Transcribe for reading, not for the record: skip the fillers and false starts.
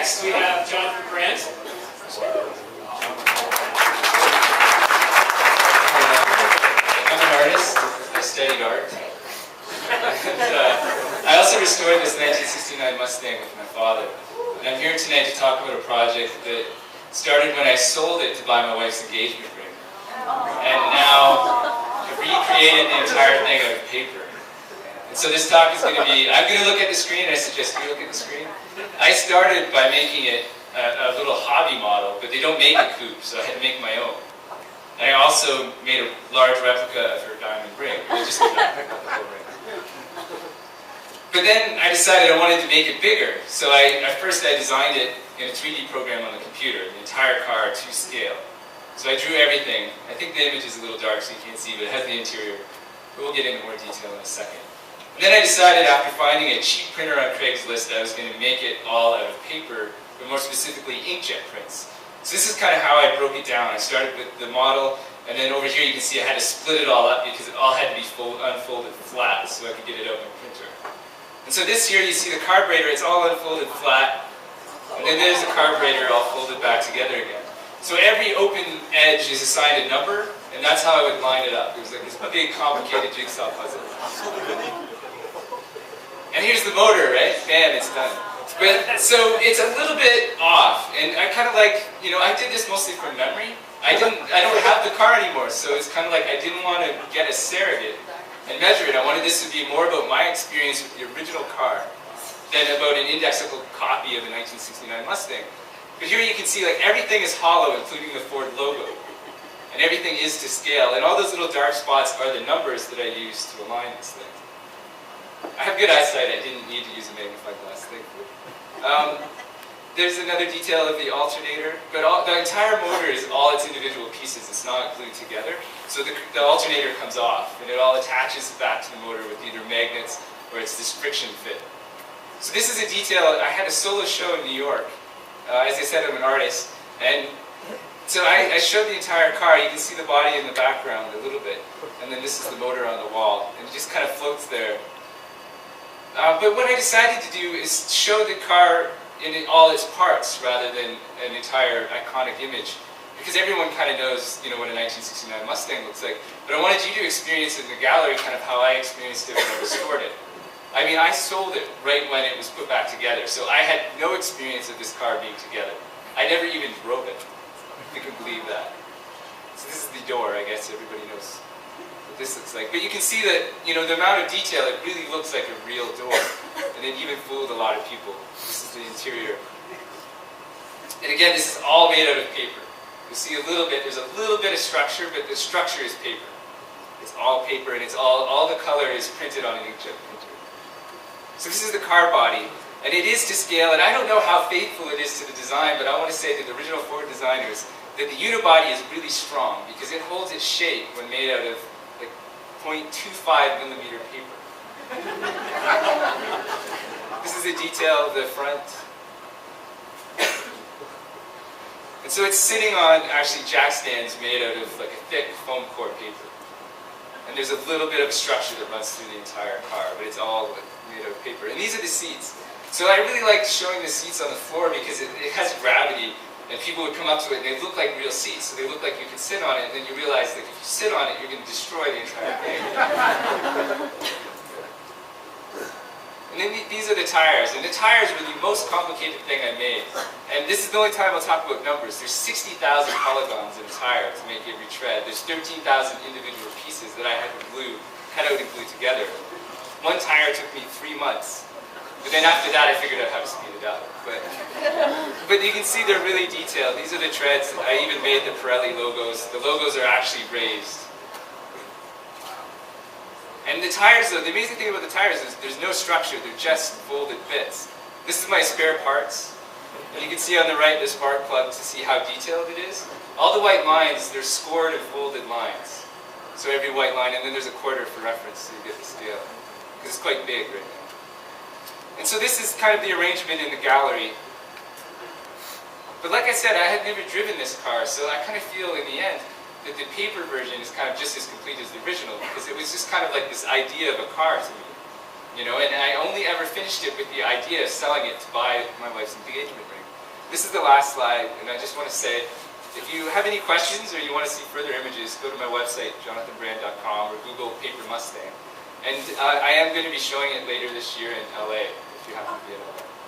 next we have Johnathan. I'm an artist. I studied art. I also restored this 1969 Mustang with my father. And I'm here tonight to talk about a project that started when I sold it to buy my wife's engagement ring. And now I've recreated the entire thing out of paper. And so this talk is going to be, I'm going to look at the screen, and I suggest you look at the screen. I started by making it a little hobby model, but they don't make a coupe, so I had to make my own. And I also made a large replica of her diamond ring. It was just a diamond, not the whole ring. But then I decided I wanted to make it bigger. So at first I designed it in a 3D program on the computer, the entire car to scale. So I drew everything. I think the image is a little dark so you can't see, but it has the interior. But we'll get into more detail in a second. And then I decided after finding a cheap printer on Craigslist I was going to make it all out of paper, but more specifically inkjet prints. So this is kind of how I broke it down. I started with the model, and then over here you can see I had to split it all up because it all had to be unfolded flat so I could get it out in the printer. And so this here you see the carburetor, it's all unfolded flat, and then there's the carburetor all folded back together again. So every open edge is assigned a number, and that's how I would line it up. It was like this big complicated jigsaw puzzle. And here's the motor, right? Bam, it's done. But, so it's a little bit off, and I kind of like, I did this mostly from memory. I don't have the car anymore, so it's kind of like I didn't want to get a surrogate and measure it. I wanted this to be more about my experience with the original car than about an indexable copy of a 1969 Mustang. But here you can see like everything is hollow, including the Ford logo. And everything is to scale, and all those little dark spots are the numbers that I used to align this thing. I have good eyesight, I didn't need to use a magnifying glass, thankfully. There's another detail of the alternator, but the entire motor is all its individual pieces, it's not glued together. So the alternator comes off, and it all attaches back to the motor with either magnets or it's this friction fit. So this is a detail, I had a solo show in New York. As I said, I'm an artist, and so I showed the entire car. You can see the body in the background a little bit, and then this is the motor on the wall, and it just kind of floats there. But what I decided to do is show the car in all its parts rather than an entire iconic image, because everyone kind of knows, what a 1969 Mustang looks like. But I wanted you to experience in the gallery kind of how I experienced it when I restored it. I mean, I sold it right when it was put back together, so I had no experience of this car being together. I never even drove it. If you can believe that. So this is the door, I guess everybody knows what this looks like. But you can see that, the amount of detail, it really looks like a real door. And it even fooled a lot of people. This is the interior. And again, this is all made out of paper. You see a little bit, there's a little bit of structure, but the structure is paper. It's all paper, and it's all the color is printed on an inkjet printer. So this is the car body. And it is to scale, and I don't know how faithful it is to the design, but I want to say to the original Ford designers that the unibody is really strong because it holds its shape when made out of like 0.25 millimeter paper. This is a detail of the front. And so it's sitting on actually jack stands made out of like a thick foam core paper. And there's a little bit of structure that runs through the entire car, but it's all made out of paper. And these are the seats. So I really liked showing the seats on the floor because it has gravity, and people would come up to it and they look like real seats. So they look like you can sit on it, and then you realize that if you sit on it, you're going to destroy the entire thing. And then these are the tires, and the tires were the most complicated thing I made. And this is the only time I'll talk about numbers. There's 60,000 polygons in a tire to make every tread. There's 13,000 individual pieces that I had to cut out and glue together. One tire took me 3 months. But then after that, I figured out how to speed it up. But you can see they're really detailed. These are the treads. I even made the Pirelli logos. The logos are actually raised. And the tires, though, the amazing thing about the tires is there's no structure. They're just folded bits. This is my spare parts. And you can see on the right the spark plug to see how detailed it is. All the white lines, they're scored and folded lines. So every white line, and then there's a quarter for reference so you get the scale. Because it's quite big right now. And so this is kind of the arrangement in the gallery. But like I said, I had never driven this car, so I kind of feel in the end that the paper version is kind of just as complete as the original, because it was just kind of like this idea of a car to me. And I only ever finished it with the idea of selling it to buy my wife's engagement ring. this is the last slide, and I just want to say, if you have any questions or you want to see further images, go to my website, jonathanbrand.com, or Google Paper Mustang. And I am going to be showing it later this year in LA, if you happen to be in LA.